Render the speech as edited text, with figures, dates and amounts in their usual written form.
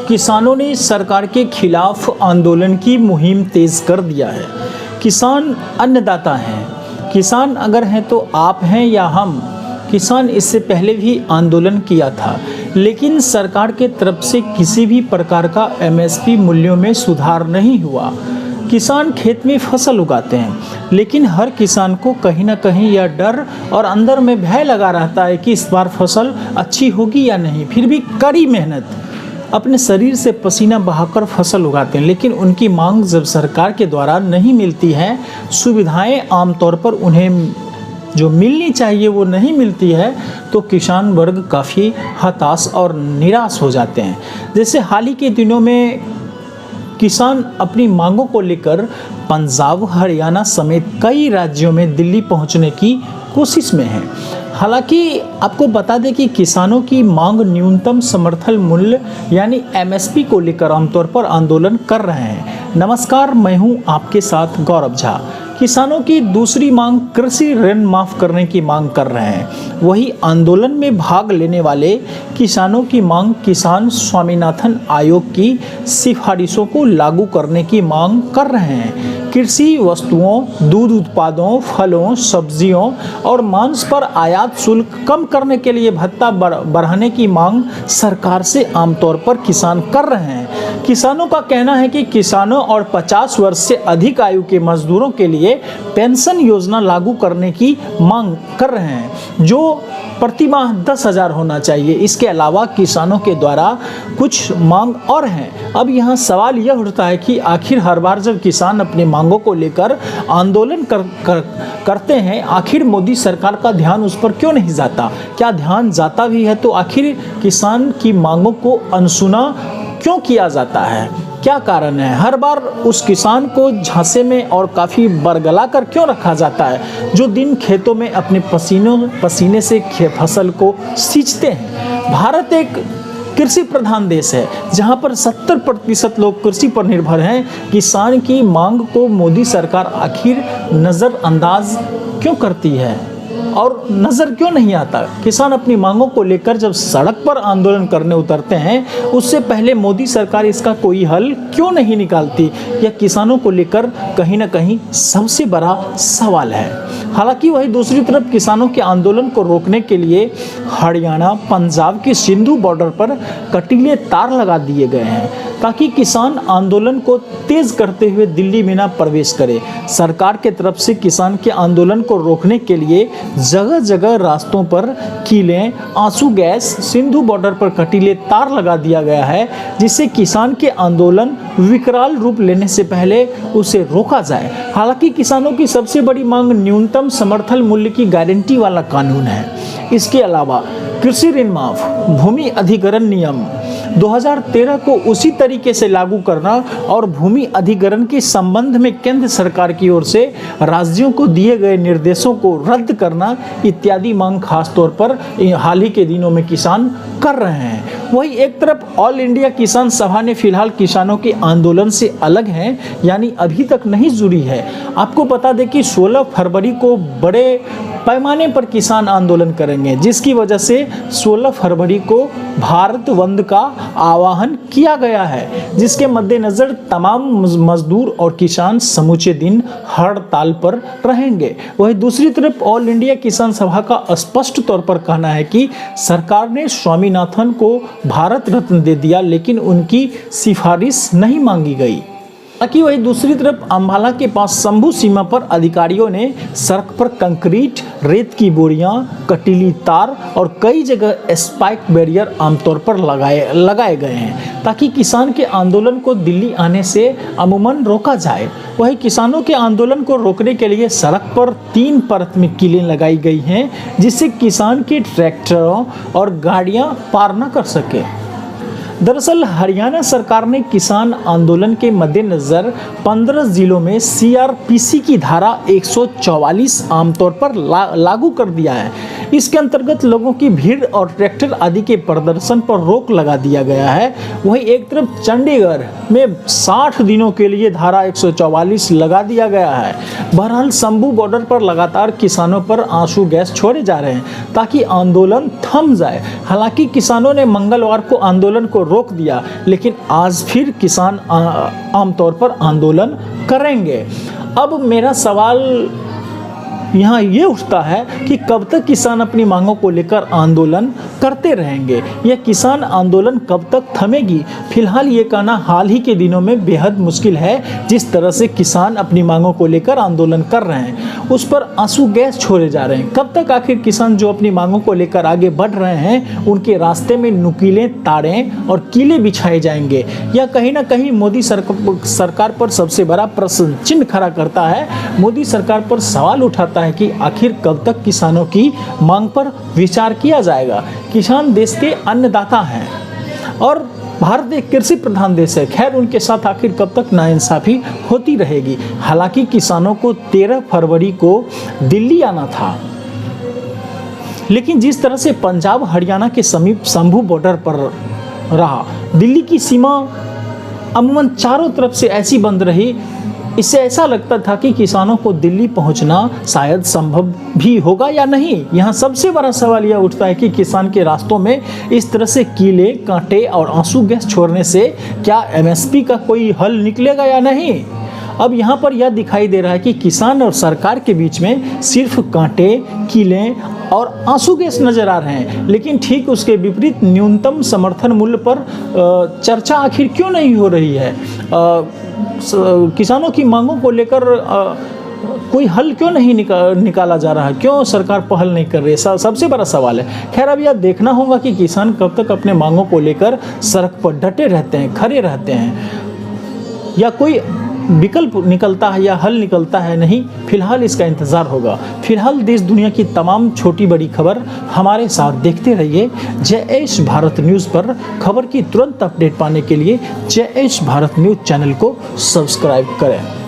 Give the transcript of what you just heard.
किसानों ने सरकार के खिलाफ आंदोलन की मुहिम तेज कर दिया है। किसान अन्नदाता हैं। किसान अगर हैं तो आप हैं या हम। किसान इससे पहले भी आंदोलन किया था, लेकिन सरकार के तरफ से किसी भी प्रकार का एमएसपी मूल्यों में सुधार नहीं हुआ। किसान खेत में फसल उगाते हैं, लेकिन हर किसान को कहीं ना कहीं यह डर और अंदर में भय लगा रहता है कि इस बार फसल अच्छी होगी या नहीं। फिर भी कड़ी मेहनत अपने शरीर से पसीना बहाकर फसल उगाते हैं, लेकिन उनकी मांग जब सरकार के द्वारा नहीं मिलती है, सुविधाएं आमतौर पर उन्हें जो मिलनी चाहिए वो नहीं मिलती है, तो किसान वर्ग काफ़ी हताश और निराश हो जाते हैं। जैसे हाल ही के दिनों में किसान अपनी मांगों को लेकर पंजाब, हरियाणा समेत कई राज्यों में दिल्ली पहुंचने की कोशिश में हैं। हालांकि आपको बता दें कि किसानों की मांग न्यूनतम समर्थन मूल्य यानी एमएसपी को लेकर आमतौर पर आंदोलन कर रहे हैं। नमस्कार, मैं हूं आपके साथ गौरव झा। किसानों की दूसरी मांग कृषि ऋण माफ़ करने की मांग कर रहे हैं। वही आंदोलन में भाग लेने वाले किसानों की मांग किसान स्वामीनाथन आयोग की सिफारिशों को लागू करने की मांग कर रहे हैं। कृषि वस्तुओं, दूध उत्पादों, फलों, सब्जियों और मांस पर आयात शुल्क कम करने के लिए भत्ता बढ़ाने की मांग सरकार से आमतौर पर किसान कर रहे हैं। किसानों का कहना है कि किसानों और 50 वर्ष से अधिक आयु के मजदूरों के लिए पेंशन योजना लागू करने की मांग कर रहे हैं, जो प्रति माह 10,000 होना चाहिए। इसके अलावा किसानों के द्वारा कुछ मांग और हैं। अब यहाँ सवाल यह उठता है कि आखिर हर बार जब किसान अपनी मांगों को लेकर आंदोलन करते हैं, आखिर मोदी सरकार का ध्यान उस पर क्यों नहीं जाता? क्या ध्यान जाता भी है तो आखिर किसान की मांगों को अनसुना क्यों किया जाता है? क्या कारण है? हर बार उस किसान को झांसे में और काफ़ी बरगला कर क्यों रखा जाता है, जो दिन खेतों में अपने पसीने से फसल को सींचते हैं? भारत एक कृषि प्रधान देश है, जहां पर 70% लोग कृषि पर निर्भर हैं। किसान की मांग को मोदी सरकार आखिर नज़रअंदाज क्यों करती है और नज़र क्यों नहीं आता? किसान अपनी मांगों को लेकर जब सड़क पर आंदोलन करने उतरते हैं, उससे पहले मोदी सरकार इसका कोई हल क्यों नहीं निकालती? यह किसानों को लेकर कहीं ना कहीं सबसे बड़ा सवाल है। हालांकि वही दूसरी तरफ किसानों के आंदोलन को रोकने के लिए हरियाणा, पंजाब की सिंधु बॉर्डर पर कटीले तार लगा दिए गए हैं, ताकि किसान आंदोलन को तेज करते हुए दिल्ली में न प्रवेश करे। सरकार के तरफ से किसान के आंदोलन को रोकने के लिए जगह जगह रास्तों पर कीलें, आंसू गैस, सिंधु बॉर्डर पर कटीले तार लगा दिया गया है, जिससे किसान के आंदोलन विकराल रूप लेने से पहले उसे रोका जाए। हालांकि किसानों की सबसे बड़ी मांग न्यूनतम समर्थन मूल्य की गारंटी वाला कानून है। इसके अलावा कृषि ऋण माफ, भूमि अधिग्रहण नियम 2013 को उसी तरीके से लागू करना और भूमि अधिग्रहण के संबंध में केंद्र सरकार की ओर से राज्यों को दिए गए निर्देशों को रद्द करना इत्यादि मांग खास तौर पर हाल ही के दिनों में किसान कर रहे हैं। वही एक तरफ ऑल इंडिया किसान सभा ने फिलहाल किसानों के आंदोलन से अलग हैं, यानी अभी तक नहीं जुड़ी है। आपको बता दें कि 16 फरवरी को बड़े पैमाने पर किसान आंदोलन करेंगे, जिसकी वजह से 16 फरवरी को भारत बंद का आह्वान किया गया है, जिसके मद्देनजर तमाम मजदूर और किसान समूचे दिन हड़ताल पर रहेंगे। वहीं दूसरी तरफ ऑल इंडिया किसान सभा का स्पष्ट तौर पर कहना है कि सरकार ने स्वामीनाथन को भारत रत्न दे दिया, लेकिन उनकी सिफारिश नहीं मांगी गई। ताकि वही दूसरी तरफ अम्बाला के पास शंभू सीमा पर अधिकारियों ने सड़क पर कंक्रीट, रेत की बोरियां, कटीली तार और कई जगह स्पाइक बैरियर आमतौर पर लगाए गए हैं, ताकि किसान के आंदोलन को दिल्ली आने से अमूमन रोका जाए। वही किसानों के आंदोलन को रोकने के लिए सड़क पर 3 परत में कीलें लगाई गई हैं, जिससे किसान के ट्रैक्टरों और गाड़ियां पार न कर सके। दरअसल हरियाणा सरकार ने किसान आंदोलन के मद्देनजर 15 जिलों में सीआरपीसी की धारा 144 आमतौर पर लागू कर दिया है। इसके अंतर्गत लोगों की भीड़ और ट्रैक्टर आदि के प्रदर्शन पर रोक लगा दिया गया है। वहीं एक तरफ चंडीगढ़ में 60 दिनों के लिए धारा 144 लगा दिया गया है। बहरहाल शंभू बॉर्डर पर लगातार किसानों पर आंसू गैस छोड़े जा रहे हैं ताकि आंदोलन थम जाए। हालांकि किसानों ने मंगलवार को आंदोलन को रोक दिया, लेकिन आज फिर किसान आमतौर पर आंदोलन करेंगे। अब मेरा सवाल यहाँ ये उठता है कि कब तक किसान अपनी मांगों को लेकर आंदोलन करते रहेंगे, यह किसान आंदोलन कब तक थमेगी। फिलहाल ये कहना हाल ही के दिनों में बेहद मुश्किल है। जिस तरह से किसान अपनी मांगों को लेकर आंदोलन कर रहे हैं, उस पर आंसू गैस छोड़े जा रहे हैं। कब तक आखिर किसान जो अपनी मांगों को लेकर आगे बढ़ रहे हैं, उनके रास्ते में नुकीले तारें और कीले बिछाए जाएंगे। यह कहीं ना कहीं मोदी सरकार पर सबसे बड़ा प्रश्न चिन्ह खड़ा करता है। मोदी सरकार पर सवाल उठाता है कि आखिर कब तक किसानों की मांग पर विचार किया जाएगा। किसान देश के अन्नदाता हैं और भारत एक कृषि प्रधान देश है। खैर, उनके साथ आखिर कब तक नाइंसाफी होती रहेगी। हालांकि किसानों को 13 फरवरी को दिल्ली आना था, लेकिन जिस तरह से पंजाब हरियाणा के समीप शंभू बॉर्डर पर रहा, दिल्ली की सीमा अमूमन चारों तरफ से ऐसी बंद रही, इससे ऐसा लगता था कि किसानों को दिल्ली पहुंचना शायद संभव भी होगा या नहीं। यहाँ सबसे बड़ा सवाल यह उठता है कि किसान के रास्तों में इस तरह से कीले, कांटे और आंसू गैस छोड़ने से क्या एमएसपी का कोई हल निकलेगा या नहीं। अब यहाँ पर यह दिखाई दे रहा है कि किसान और सरकार के बीच में सिर्फ कांटे, कीले और आंसू गैस नजर आ रहे हैं, लेकिन ठीक उसके विपरीत न्यूनतम समर्थन मूल्य पर चर्चा आखिर क्यों नहीं हो रही है। किसानों की मांगों को लेकर कोई हल क्यों नहीं निकाला जा रहा है, क्यों सरकार पहल नहीं कर रही है, सबसे बड़ा सवाल है। खैर, अब यह देखना होगा कि किसान कब तक अपने मांगों को लेकर सड़क पर डटे रहते हैं, खड़े रहते हैं, या कोई विकल्प निकलता है या हल निकलता है। नहीं, फिलहाल इसका इंतज़ार होगा। फिलहाल देश दुनिया की तमाम छोटी बड़ी खबर हमारे साथ देखते रहिए। जय भारत न्यूज़ पर खबर की तुरंत अपडेट पाने के लिए जय भारत न्यूज़ चैनल को सब्सक्राइब करें।